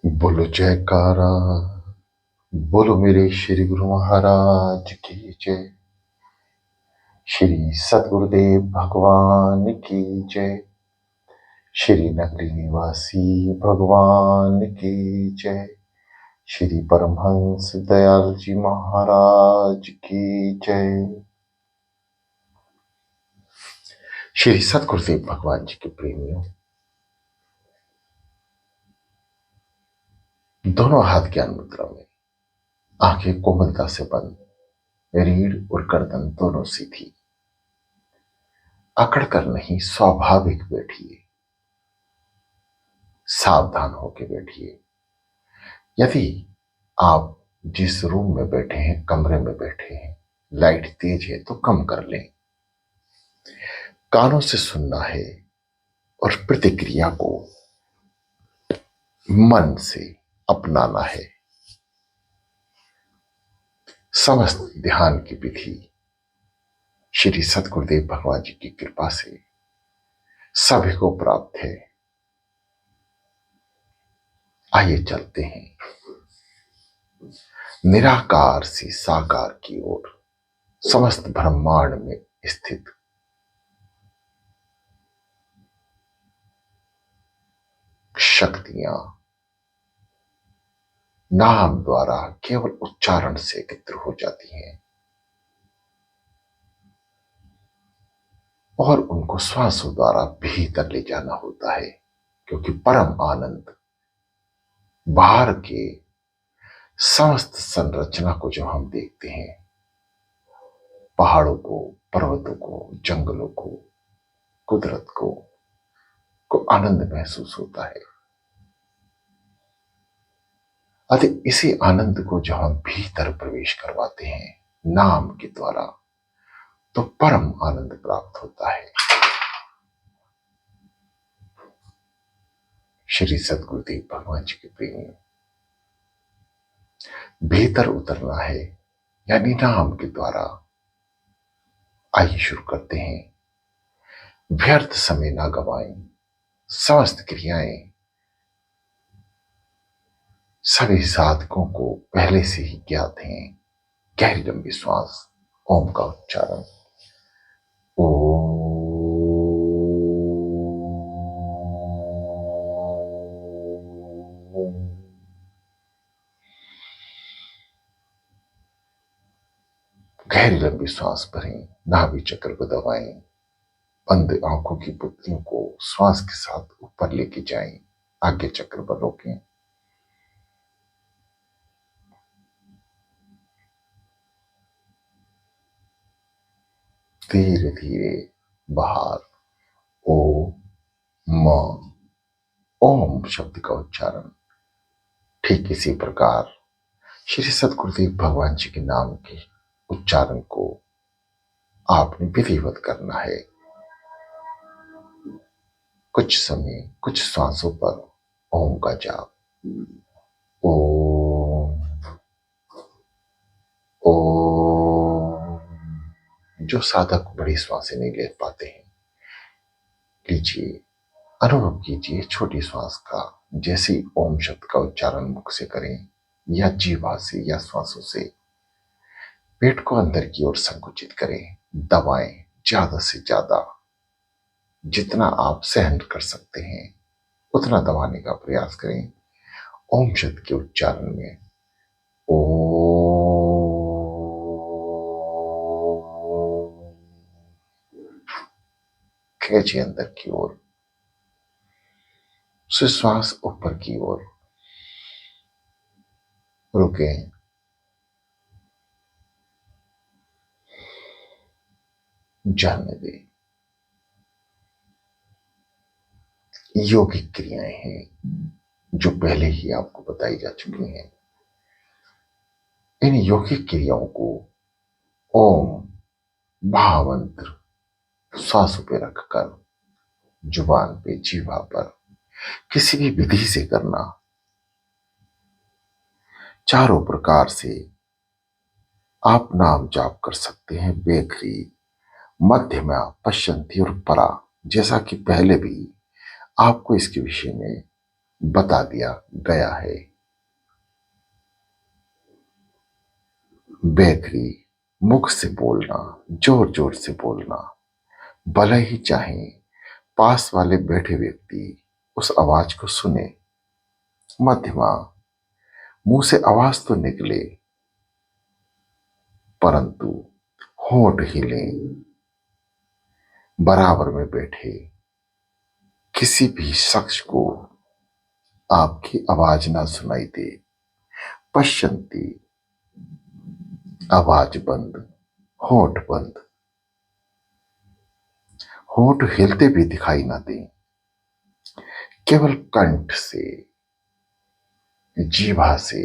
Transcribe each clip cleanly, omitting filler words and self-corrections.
बोलो जयकारा। बोलो मेरे श्री गुरु महाराज की जय। श्री सद्गुरुदेव भगवान की जय। श्री नगरी निवासी भगवान की जय। श्री परमहंस दयाल जी महाराज की जय। श्री सद्गुरुदेव भगवान जी के प्रेमियों, दोनों हाथ ज्ञान मुद्रा में, आंखें कोमलता से बंद, रीढ़ और गर्दन दोनों सीधी, अकड़ कर नहीं स्वाभाविक बैठिए, सावधान होकर बैठिए। यदि आप जिस रूम में बैठे हैं, कमरे में बैठे हैं, लाइट तेज है तो कम कर लें। कानों से सुनना है और प्रतिक्रिया को मन से अपनाना है। समस्त ध्यान की विधि श्री सद्गुरुदेव भगवान जी की कृपा से सभी को प्राप्त है। आइए चलते हैं निराकार से साकार की ओर। समस्त ब्रह्मांड में स्थित शक्तियां नाम द्वारा केवल उच्चारण से एकत्र हो जाती हैं और उनको श्वासों द्वारा भीतर ले जाना होता है, क्योंकि परम आनंद बाहर के समस्त संरचना को जो हम देखते हैं, पहाड़ों को, पर्वतों को, जंगलों को, कुदरत को आनंद महसूस होता है। अतः इसी आनंद को जब हम भीतर प्रवेश करवाते हैं नाम के द्वारा, तो परम आनंद प्राप्त होता है। श्री सद्गुरुदेव भगवान जी के प्रेमियों, भीतर उतरना है यानी नाम के द्वारा। आइए शुरू करते हैं। व्यर्थ समय ना गवाएं। समस्त क्रियाएं सभी साधकों को पहले से ही ज्ञात हैं। गहरी लंबी श्वास, ओम का उच्चारण। ओम। गहरी लंबी श्वास भरें, नाभि चक्र को दबाएं, बंद आंखों की पुतलियों को श्वास के साथ ऊपर लेके जाएं, आज्ञा चक्र पर रोकें। धीरे धीरे बाहर ओ म ओम शब्द का उच्चारण। ठीक इसी प्रकार श्री सद्गुरुदेव भगवान जी के नाम के उच्चारण को आपने विधिवत करना है। कुछ समय, कुछ श्वासों पर ओम का जाप। ओम ओम। जो साधक बड़ी श्वासें नहीं ले पाते हैं, लीजिए, अनुभव कीजिए छोटी श्वास का। जैसे ही ओम शब्द का उच्चारण मुख से करें या जीवा से या श्वासों से, पेट को अंदर की ओर संकुचित करें, दबाएं ज्यादा से ज्यादा। जितना आप सहन कर सकते हैं उतना दबाने का प्रयास करें। ओम शब्द के उच्चारण में ओ खींचिए अंदर की ओर, श्वास ऊपर की ओर रुके, जाने दें। यौगिक क्रियाएं हैं जो पहले ही आपको बताई जा चुकी हैं। इन यौगिक क्रियाओं को ओम महामंत्र श्वासों पे रखकर जुबान पे, जीवा पर किसी भी विधि से करना। चारों प्रकार से आप नाम जाप कर सकते हैं, बेखरी, मध्यमा, पश्चंती और परा। जैसा कि पहले भी आपको इसके विषय में बता दिया गया है। बेकरी, मुख से बोलना, जोर जोर से बोलना, भले ही चाहे पास वाले बैठे व्यक्ति उस आवाज को सुने। मध्यमा, मुंह से आवाज तो निकले परंतु होंठ हिले। बराबर में बैठे किसी भी शख्स को आपकी आवाज ना सुनाई दे। पश्चंती, आवाज बंद, होंठ बंद, होंठ हिलते भी दिखाई ना दें। केवल कंठ से, जीभा से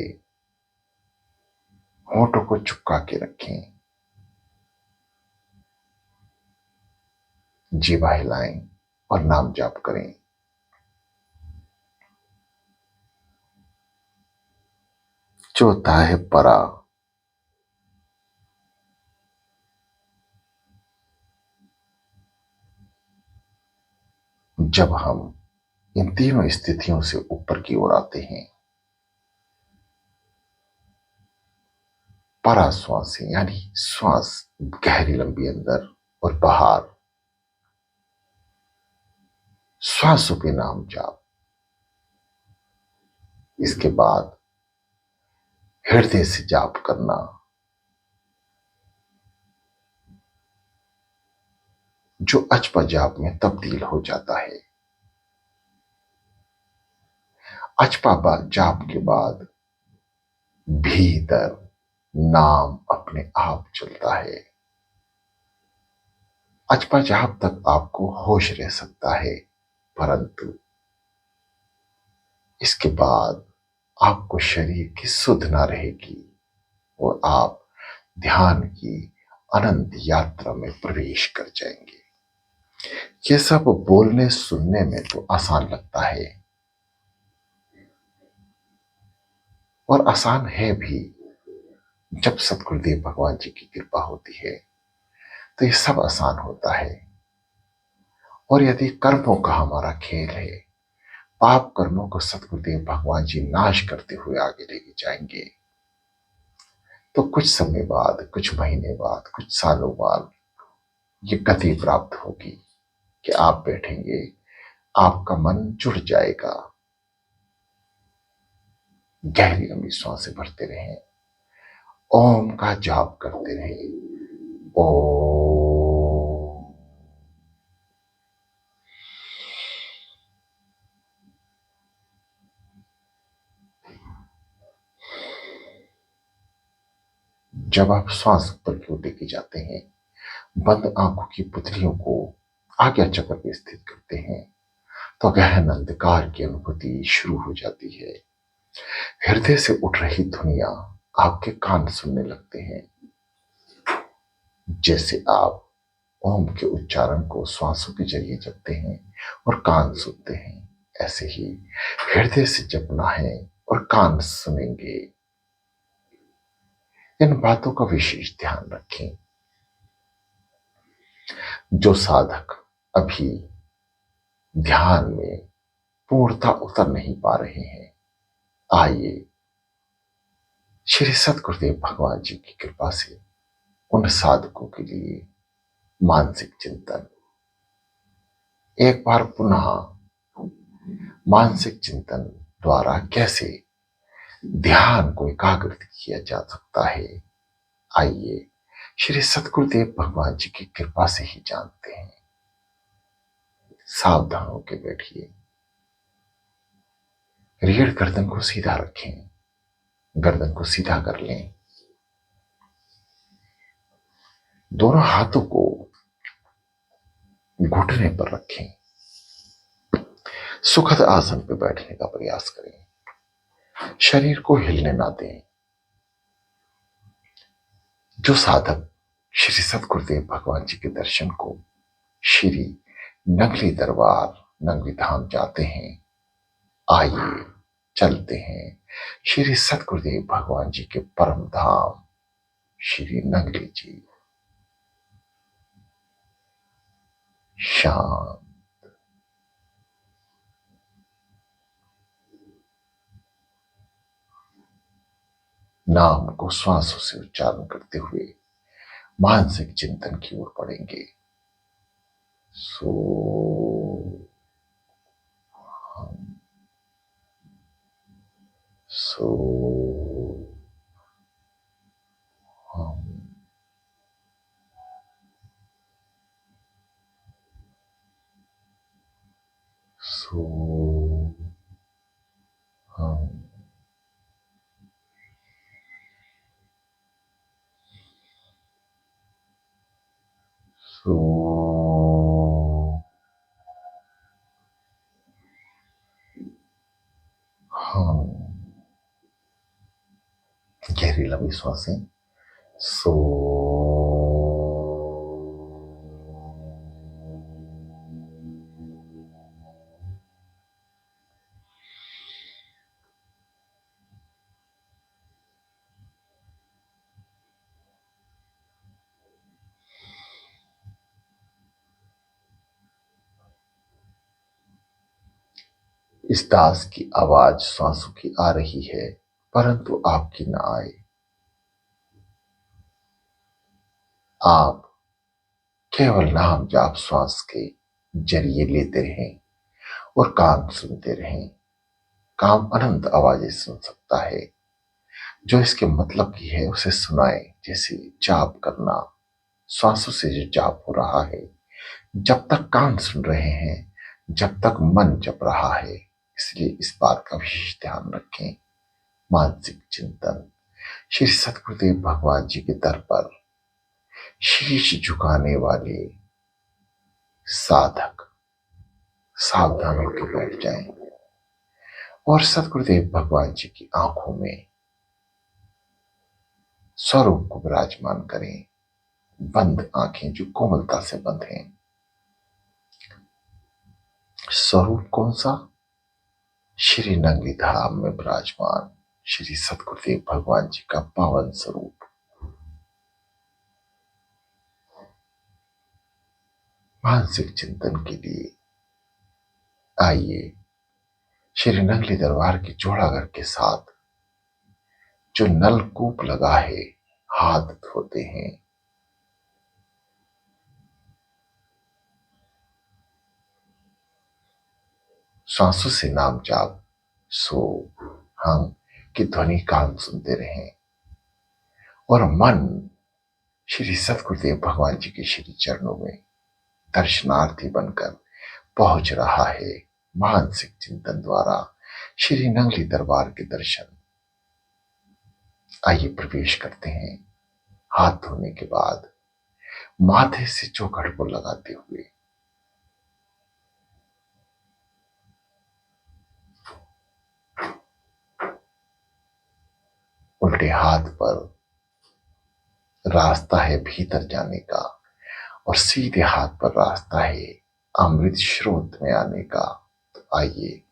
होंठों को चिपका के रखें। जीभा हिलाएं और नाम जाप करें। चौथा है परा। जब हम इन तीनों स्थितियों से ऊपर की ओर आते हैं, परा श्वास है, यानी श्वास गहरी लंबी अंदर और बाहर। श्वासों के नाम जाप। इसके बाद हृदय से जाप करना। जो अचपा जाप में तब्दील हो जाता है। अचपा जाप के बाद भीतर नाम अपने आप चलता है। अचपा जाप तक आपको होश रह सकता है, परंतु इसके बाद आपको शरीर की सुध ना रहेगी और आप ध्यान की अनंत यात्रा में प्रवेश कर जाएंगे। ये सब बोलने सुनने में तो आसान लगता है और आसान है भी। जब सतगुरुदेव भगवान जी की कृपा होती है तो ये सब आसान होता है। और यदि कर्मों का हमारा खेल है, पाप कर्मों को सतगुरुदेव भगवान जी नाश करते हुए आगे लेके जाएंगे, तो कुछ समय बाद, कुछ महीने बाद, कुछ सालों बाद ये गति प्राप्त होगी कि आप बैठेंगे, आपका मन जुड़ जाएगा। गहरी लंबी सांसें भरते रहें, ओम का जाप करते रहें। ओम। जब आप श्वास ऊपर की ओर लेके जाते हैं, बंद आंखों की पुतलियों को आज्ञा चक्र पे स्थित करते हैं, तो गहन अंधकार की अनुभूति शुरू हो जाती है। हृदय से उठ रही ध्वनियां आपके कान सुनने लगते हैं। जैसे आप ओम के उच्चारण को श्वासों के जरिए जपते हैं और कान सुनते हैं, ऐसे ही हृदय से जपना है और कान सुनेंगे। इन बातों का विशेष ध्यान रखें। जो साधक अभी ध्यान में पूर्णता उतर नहीं पा रहे हैं, आइए श्री सतगुरुदेव भगवान जी की कृपा से उन साधकों के लिए मानसिक चिंतन। एक बार पुनः मानसिक चिंतन द्वारा कैसे ध्यान को एकाग्रित किया जा सकता है, आइए श्री सतगुरुदेव भगवान जी की कृपा से ही जानते हैं। सावधान होकर बैठिए। रीढ़ गर्दन को सीधा रखें, गर्दन को सीधा कर लें। दोनों हाथों को घुटने पर रखें। सुखद आसन पर बैठने का प्रयास करें। शरीर को हिलने ना दें। जो साधक श्री सतगुरुदेव भगवान जी के दर्शन को श्री नगली दरबार, नगली धाम जाते हैं, आइए चलते हैं श्री सतगुरुदेव भगवान जी के परम धाम श्री नगली जी। शांत। नाम को श्वासों से उच्चारण करते हुए मानसिक चिंतन की ओर बढ़ेंगे। सो हम, सो हम, सो हम, सो हम। गहरी लंबी सांसें। सो इस दास की आवाज सांसों की आ रही है, परंतु आपकी ना आए। आप केवल नाम जाप श्वास के जरिए लेते रहें और कान सुनते रहें। काम अनंत आवाजें सुन सकता है। जो इसके मतलब की है उसे सुनाए। जैसे जाप करना, श्वासों से जो जाप हो रहा है, जब तक कान सुन रहे हैं, जब तक मन जप रहा है। इसलिए इस बात का विशेष ध्यान रखें। मानसिक चिंतन। श्री सतगुरुदेव भगवान जी के दर पर शीश झुकाने वाले साधक सावधान होकर बैठ जाएं और सतगुरुदेव भगवान जी की आंखों में स्वरूप को विराजमान करें। बंद आंखें जो कोमलता से बंद हैं। स्वरूप कौन सा? श्री नंगी धाम में विराजमान श्री सतगुरुदेव भगवान जी का पावन स्वरूप। मानसिक चिंतन के लिए आइए श्री नंगली दरबार के जोड़ागर के साथ जो नलकूप लगा है, हाथ धोते हैं। सांसों से नाम जाप सो हम की ध्वनि कान सुनते रहें और मन श्री सतगुरुदेव भगवान जी के श्री चरणों में दर्शनार्थी बनकर पहुंच रहा है। मानसिक चिंतन द्वारा श्री नंगली दरबार के दर्शन। आइए प्रवेश करते हैं। हाथ धोने के बाद माथे से चौखट को लगाते हुए उल्टे हाथ पर रास्ता है भीतर जाने का और सीधे हाथ पर रास्ता है अमृत स्रोत में आने का। तो आइए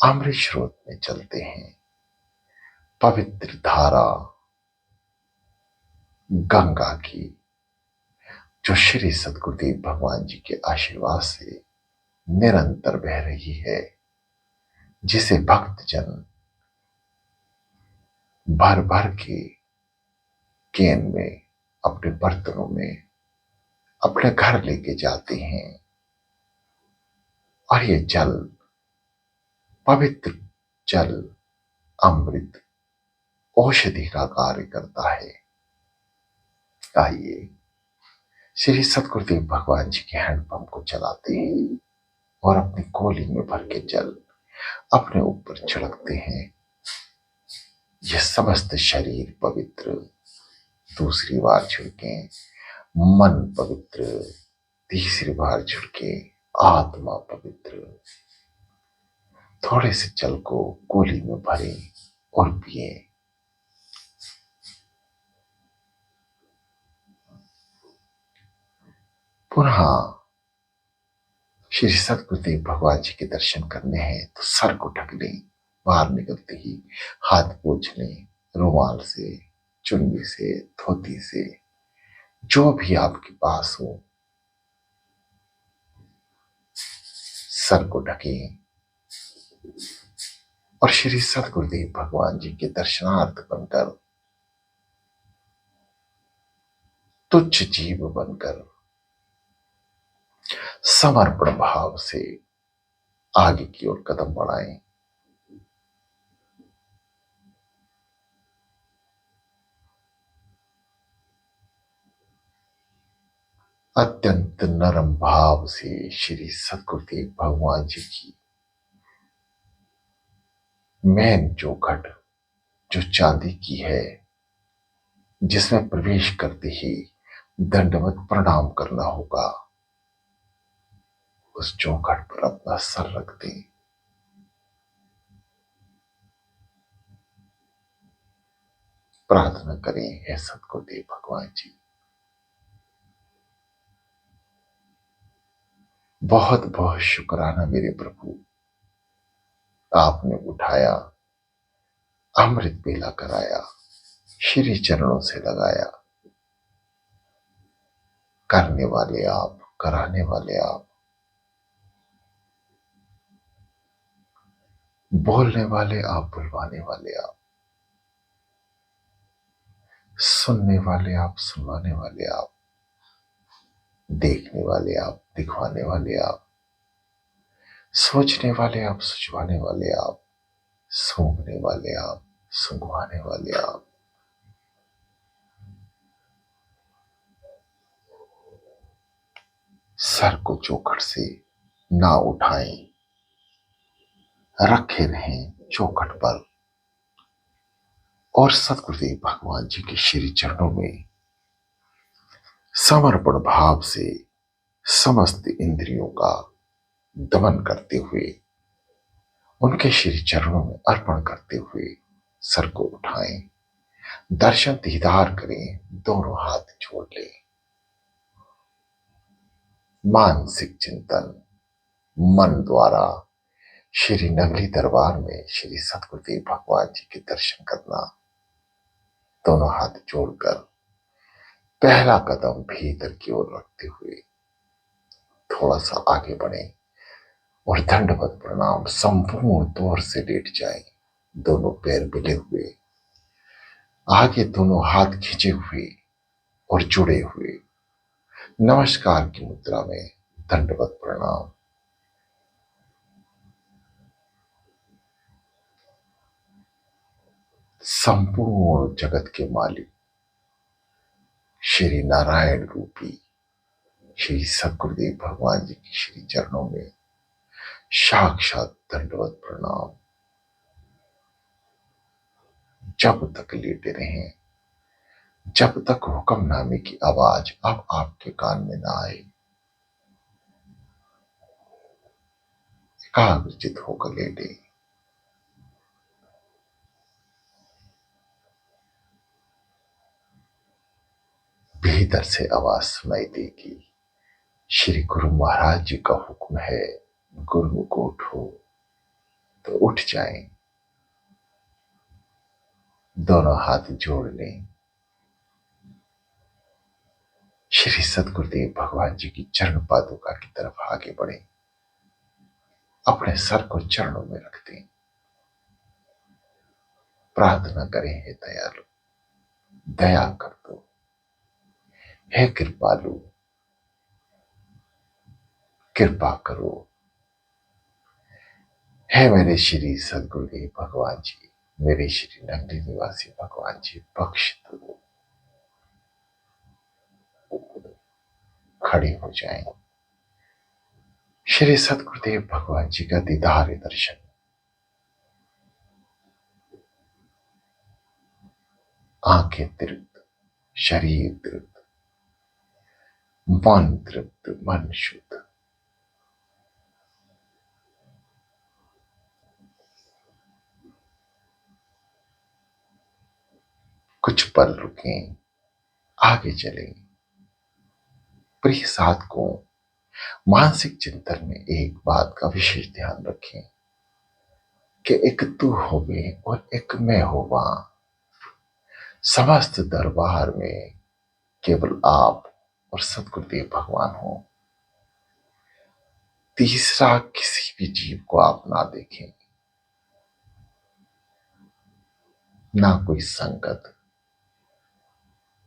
अमृत स्रोत में चलते हैं। पवित्र धारा गंगा की जो श्री सतगुरुदेव भगवान जी के आशीर्वाद से निरंतर बह रही है, जिसे भक्त जन भर भर के केन में, अपने बर्तनों में अपने घर लेके जाते हैं। और ये जल, पवित्र जल, अमृत औषधि का कार्य करता है। आइए श्री सतगुरुदेव भगवान जी के हैंडपंप को चलाते हैं और अपनी कोली में भर के जल अपने ऊपर छिड़कते हैं। यह समस्त शरीर पवित्र। दूसरी बार छिड़के मन पवित्र। तीसरी बार छिड़के आत्मा पवित्र। थोड़े से जल को कोली में भरे और पिए। पुनः श्री सतगुरुदेव भगवान जी के दर्शन करने हैं तो सर को ढक लें। बाहर निकलते ही हाथ पोंछ लें, रुमाल से, चुन्नी से, धोती से, जो भी आपके पास हो। सर को ढकें और श्री सतगुरुदेव भगवान जी के दर्शनार्थ बनकर तुच्छ जीव बनकर समर्पण भाव से आगे की ओर कदम बढ़ाएं। अत्यंत नरम भाव से श्री सद्गुरुदेव भगवान जी की मैन चौखट जो चांदी की है, जिसमें प्रवेश करते ही दंडवत प्रणाम करना होगा, उस चौखट पर अपना सर रख दें। प्रार्थना करें, हे सद्गुरुदेव भगवान जी, बहुत बहुत शुक्राना मेरे प्रभु, आपने उठाया, अमृत बेला कराया, श्री चरणों से लगाया। करने वाले आप, कराने वाले आप, बोलने वाले आप, बुलवाने वाले आप, सुनने वाले आप, सुनवाने वाले आप, देखने वाले आप, दिखवाने वाले आप, सोचने वाले आप, सुझवाने वाले आप, सूंघने वाले आप, सूंघवाने वाले आप। सर को चौखट से ना उठाएं, रखे रहें चौखट पर और सतगुरुदेव भगवान जी के श्री चरणों में समर्पण भाव से समस्त इंद्रियों का दमन करते हुए, उनके श्री चरणों में अर्पण करते हुए सर को उठाएं, दर्शन दीदार करें, दोनों हाथ जोड़ लें। मानसिक चिंतन मन द्वारा श्री नगरी दरबार में श्री सतगुरुदेव भगवान जी के दर्शन करना। दोनों हाथ जोड़कर पहला कदम भीतर की ओर रखते हुए थोड़ा सा आगे बढ़े और दंडवत प्रणाम संपूर्ण तौर से लेट जाएं। दोनों पैर मिले हुए, आगे दोनों हाथ खींचे हुए और जुड़े हुए नमस्कार की मुद्रा में दंडवत प्रणाम। संपूर्ण जगत के मालिक श्री नारायण रूपी श्री सतगुरुदेव भगवान जी की श्री चरणों में साक्षात दंडवत प्रणाम। जब तक लेटे रहें, जब तक हुक्मनामे की आवाज अब आपके कान में ना आए, एकाग्रचित होकर लेटे। भीतर से आवाज सुनाई देगी, श्री गुरु महाराज जी का हुक्म है, गुरु को उठो, तो उठ जाएं। दोनों हाथ जोड़ लें, श्री सतगुरुदेव भगवान जी की चरण पादुका की तरफ आगे बढ़े, अपने सर को चरणों में रख दें। प्रार्थना करें, हे दयालु, दया कर दो, हे कृपालु, कृपा करो, हे मेरे श्री सदगुरुदेव भगवान जी, मेरे श्री नगरी निवासी भगवान जी, बख्श दो। खड़े हो जाएं, श्री सदगुरुदेव भगवान जी का दीदार दर्शन। आंखें तृप्त, शरीर तृप्त, मन तृप्त, मन शुद्ध। कुछ पल रुकें, आगे चलें। प्रिय साधकों, मानसिक चिंतन में एक बात का विशेष ध्यान रखें कि एक तू होवे और एक मैं होवा। समस्त दरबार में केवल आप और सतगुरुदेव भगवान हो। तीसरा किसी भी जीव को आप ना देखें, ना कोई संगत,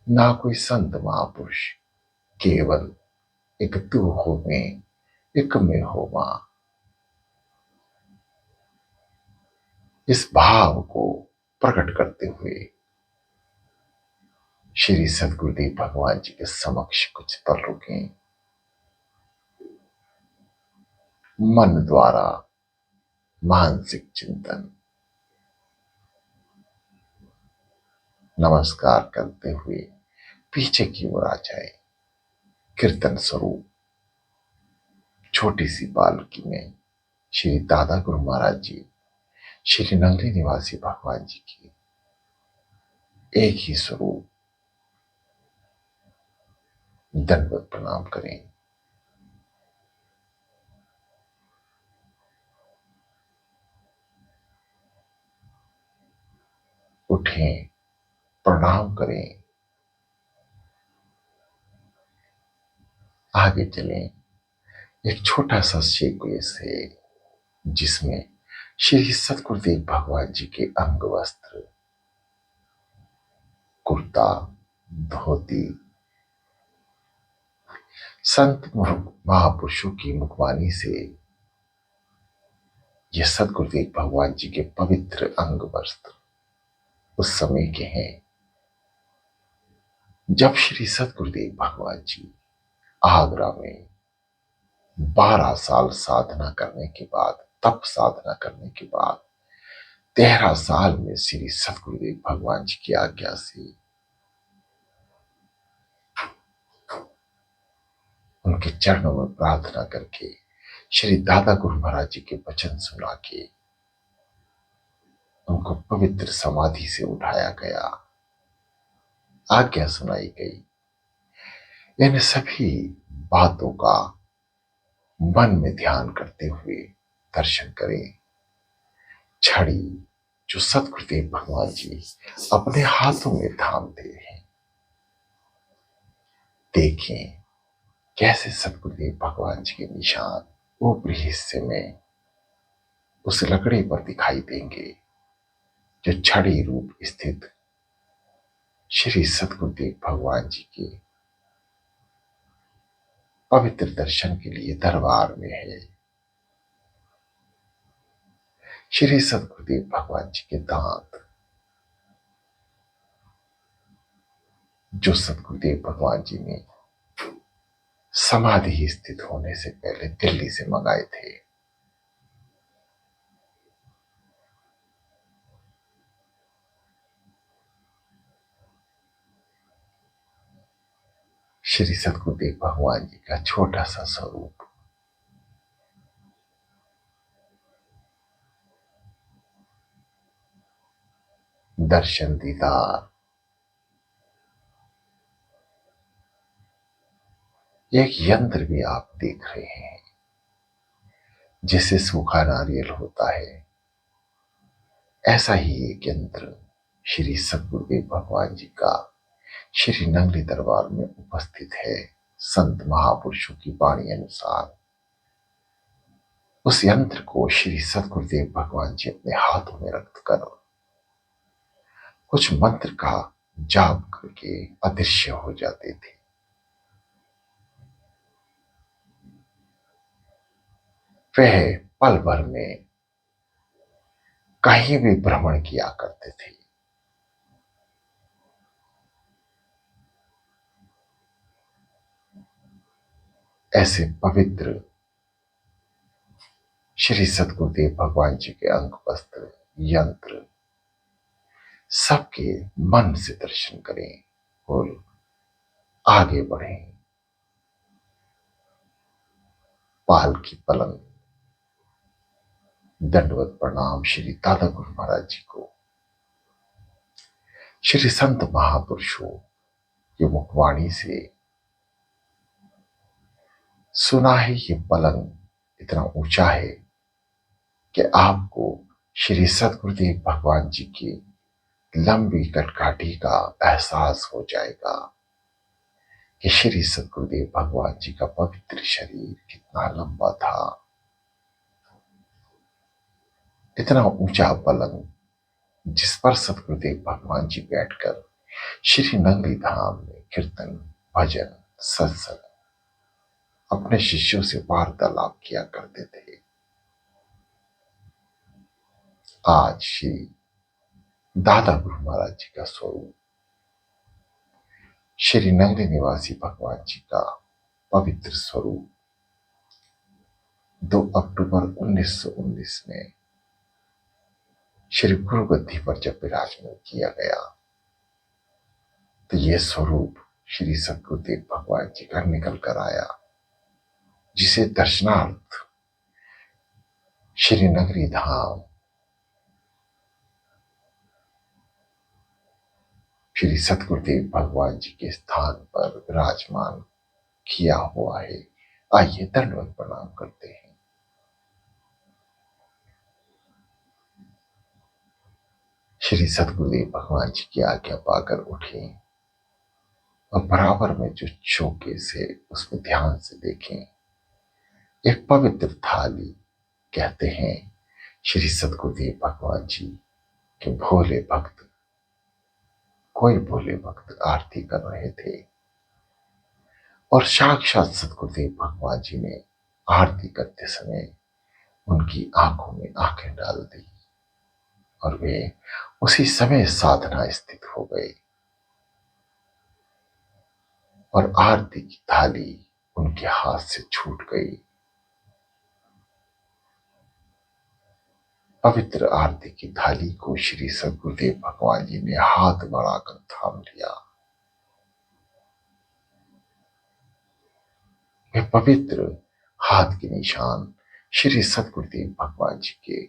ना कोई संत महापुरुष, केवल एक तू हो में, एक में हो मां। इस भाव को प्रकट करते हुए श्री सदगुरुदेव भगवान जी के समक्ष कुछ पल रुके। मन द्वारा मानसिक चिंतन, नमस्कार करते हुए पीछे की ओर आ जाए। कीर्तन स्वरूप छोटी सी पालकी में श्री दादा गुरु महाराज जी, श्री नंगली निवासी भगवान जी की एक ही स्वरूप दंडवत प्रणाम करें। उठें, प्रणाम करें, आगे चलें। एक छोटा सा सीक्वेंस है जिसमें श्री सतगुरुदेव भगवान जी के अंग वस्त्र, कुर्ता, धोती, संत महापुरुषों की मुखवाणी से ये सतगुरुदेव भगवान जी के पवित्र अंग वस्त्र उस समय के हैं जब श्री सतगुरुदेव भगवान जी आगरा में 12 साल साधना करने के बाद, तप साधना करने के बाद 13 साल में श्री सतगुरुदेव भगवान जी की आज्ञा से उनके चरणों में प्रार्थना करके श्री दादा गुरु महाराज जी के वचन सुना के उनको पवित्र समाधि से उठाया गया, आज्ञा सुनाई गई। इन सभी बातों का मन में ध्यान करते हुए दर्शन करें। छड़ी जो सतगुरुदेव भगवान जी अपने हाथों में थामते हैं, देखें कैसे सतगुरुदेव भगवान जी के निशान ऊपरी हिस्से में उस लकड़ी पर दिखाई देंगे जो छड़ी रूप स्थित श्री सतगुरुदेव भगवान जी के पवित्र दर्शन के लिए दरबार में है। श्री सतगुरुदेव भगवान जी के दांत जो सतगुरुदेव भगवान जी ने समाधि स्थित होने से पहले दिल्ली से मंगाए थे। श्री सतगुरुदेव भगवान जी का छोटा सा स्वरूप दर्शन दीदार, एक यंत्र भी आप देख रहे हैं जैसे सूखा नारियल होता है, ऐसा ही एक यंत्र श्री सतगुरुदेव भगवान जी का श्री नंगली दरबार में उपस्थित है। संत महापुरुषों की वाणी अनुसार उस यंत्र को श्री सतगुरुदेव भगवान जी अपने हाथों में रखकर कुछ मंत्र का जाप करके अदृश्य हो जाते थे। वह पल भर में कहीं भी भ्रमण किया करते थे। ऐसे पवित्र श्री सतगुरुदेव भगवान जी के अंग वस्त्र, यंत्र सबके मन से दर्शन करें और आगे बढ़ें। पालकी पलंग, दंडवत प्रणाम श्री दादा गुरु महाराज जी को। श्री संत महापुरुषों की मुखवाणी से सुना है ये पलंग इतना ऊंचा है कि आपको श्री सतगुरुदेव भगवान जी की लंबी कटकाठी का एहसास हो जाएगा कि श्री सतगुरुदेव भगवान जी का पवित्र शरीर कितना लंबा था। इतना ऊंचा पलंग जिस पर सतगुरुदेव भगवान जी बैठकर श्री नगरी धाम में कीर्तन, भजन, सत्संग अपने शिष्यों से वार्तालाप किया करते थे। आज श्री दादा गुरु महाराज जी का स्वरूप श्री नगरी निवासी भगवान जी का पवित्र स्वरूप 2 अक्टूबर 1919 में श्री गुरु गद्दी पर जब विराजमान किया गया तो यह स्वरूप श्री सद्गुरुदेव भगवान जी का निकल कर आया, जिसे दर्शनार्थ श्री नगरी धाम श्री सद्गुरुदेव भगवान जी के स्थान पर विराजमान किया हुआ है। आइए दंडवत प्रणाम करते हैं। श्री सद्गुरुदेव भगवान जी की आज्ञा पाकर उठे और बराबर में जो शोकेस है उसमें ध्यान से देखें। एक पवित्र थाली, कहते हैं श्री सद्गुरुदेव भगवान जी के भोले भक्त, कोई भोले भक्त आरती कर रहे थे और साक्षात सद्गुरुदेव भगवान जी ने आरती करते समय उनकी आंखों में आंखें डाल दी और वे उसी समय साधना स्थित हो गए और आरती की थाली उनके हाथ से छूट गई। पवित्र आरती की थाली को श्री सद्गुरुदेव भगवान जी ने हाथ बढ़ाकर थाम लिया। वे पवित्र हाथ के निशान श्री सद्गुरुदेव भगवान जी के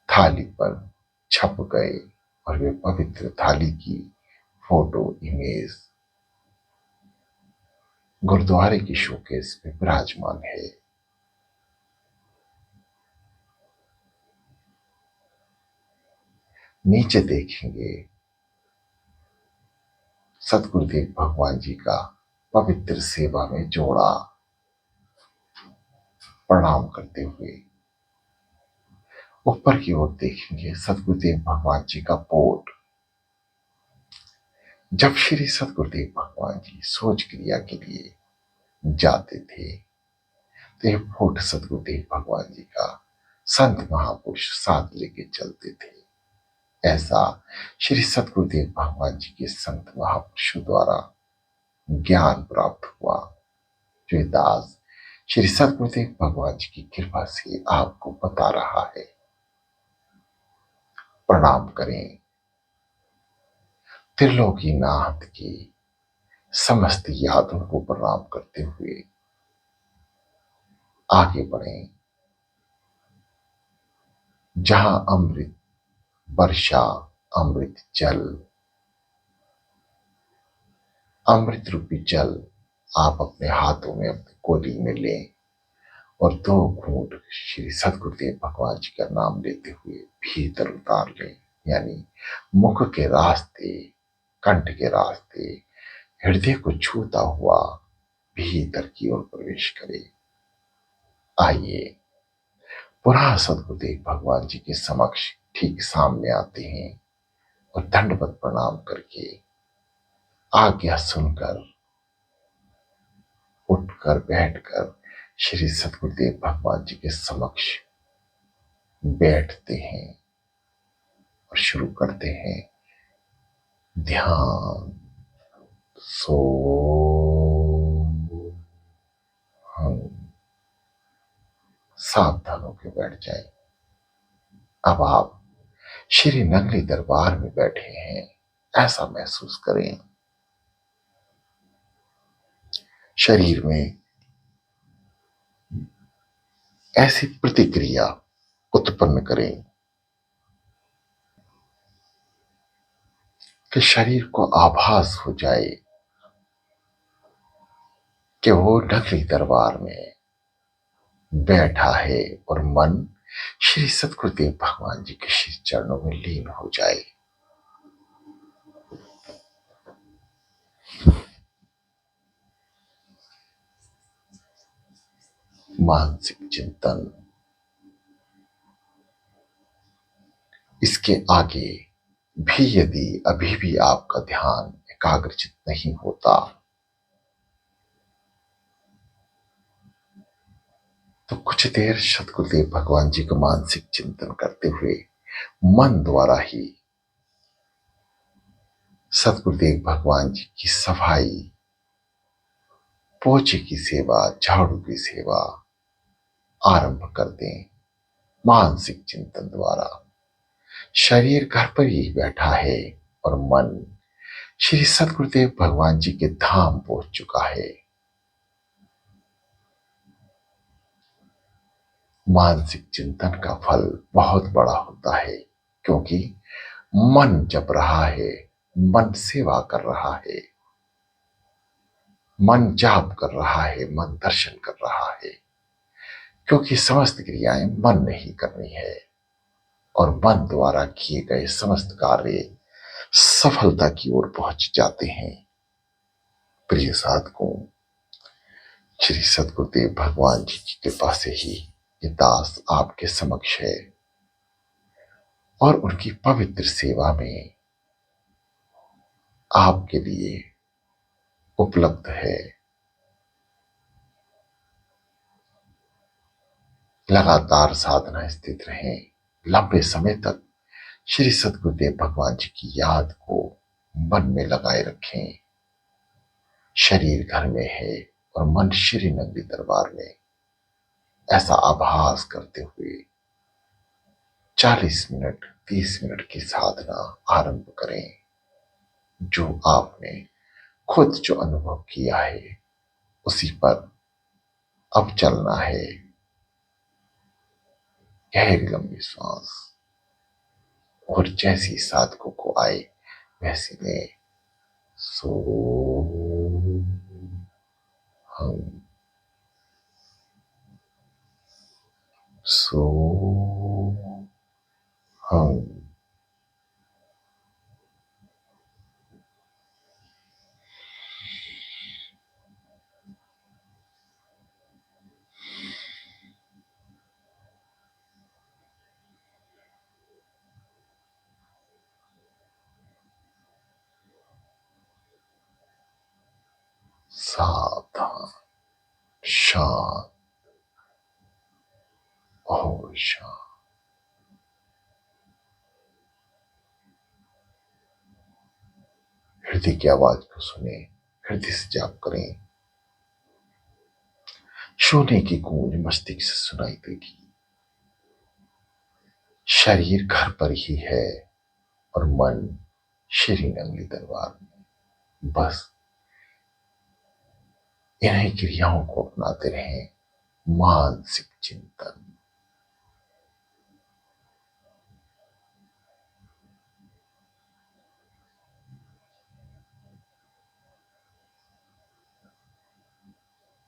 थाली पर छप गए और वे पवित्र थाली की फोटो इमेज गुरुद्वारे की शोकेस में विराजमान है। नीचे देखेंगे सद्गुरुदेव भगवान जी का पवित्र सेवा में जोड़ा प्रणाम करते हुए। ऊपर की ओर देखेंगे सद्गुरुदेव भगवान जी का पोट। जब श्री सद्गुरुदेव भगवान जी सोच क्रिया के लिए जाते थे तो यह फोट सद्गुरुदेव भगवान जी का संत महापुरुष साथ लेके चलते थे। ऐसा श्री सद्गुरुदेव भगवान जी के संत महापुरुषों द्वारा ज्ञान प्राप्त हुआ, जो दास श्री सद्गुरुदेव भगवान जी की कृपा से आपको बता रहा है। प्रणाम करें। त्रिलोकीनाथ की समस्त यादों को प्रणाम करते हुए आगे बढ़ें। जहां अमृत वर्षा, अमृत जल, अमृत रूपी जल आप अपने हाथों में अपनी कोली में लें और 2 घूंट श्री सद्गुरुदेव भगवान जी का नाम लेते हुए भीतर उतार लें, यानी मुख के रास्ते, कंठ के रास्ते हृदय को छूता हुआ भीतर की ओर प्रवेश करें। आइए पुनः सद्गुरुदेव भगवान जी के समक्ष ठीक सामने आते हैं और दंडवत प्रणाम करके आज्ञा सुनकर उठकर बैठकर श्री सद्गुरुदेव भगवान जी के समक्ष बैठते हैं और शुरू करते हैं ध्यान। सो हम सावधान होकर बैठ जाएं। अब आप श्री नगरी दरबार में बैठे हैं, ऐसा महसूस करें। शरीर में ऐसी प्रतिक्रिया उत्पन्न करें कि शरीर को आभास हो जाए कि वो नगरी दरबार में बैठा है और मन श्री सद्गुरुदेव भगवान जी के श्री चरणों में लीन हो जाए। मानसिक चिंतन। इसके आगे भी यदि अभी भी आपका ध्यान एकाग्रचित नहीं होता, तो कुछ देर सदगुरुदेव भगवान जी का मानसिक चिंतन करते हुए मन द्वारा ही सदगुरुदेव भगवान जी की सफाई, पोछे की सेवा, झाड़ू की सेवा आरंभ कर दें। मानसिक चिंतन द्वारा शरीर घर पर ही बैठा है और मन श्री सदगुरुदेव भगवान जी के धाम पहुंच चुका है। मानसिक चिंतन का फल बहुत बड़ा होता है, क्योंकि मन जप रहा है, मन सेवा कर रहा है, मन जाप कर रहा है, मन दर्शन कर रहा है, क्योंकि समस्त क्रियाएं मन ने ही करनी है और मन द्वारा किए गए समस्त कार्य सफलता की ओर पहुंच जाते हैं। प्रिय साधकों, श्री सदगुरुदेव भगवान जी की कृपा से ही ये दास आपके समक्ष है और उनकी पवित्र सेवा में आपके लिए उपलब्ध है। लगातार साधना स्थित रहें, लंबे समय तक श्री सदगुरुदेव भगवान जी की याद को मन में लगाए रखें। शरीर घर में है और मन श्री नगरी दरबार में, ऐसा आभास करते हुए 40 मिनट 30 मिनट की साधना आरंभ करें। जो आपने खुद जो अनुभव किया है उसी पर अब चलना है। गहरी लंबी सांस और जैसी साधकों को आए वैसी में सो हम सो हम सावधान, शांत और शांत। हृदय की आवाज को सुने, हृदय से जाप करें। सोने की गूंज मस्तिष्क से सुनाई देगी। शरीर घर पर ही है और मन श्री नगरी दरबार में। बस इन्हीं क्रियाओं को अपनाते रहें। मानसिक चिंतन,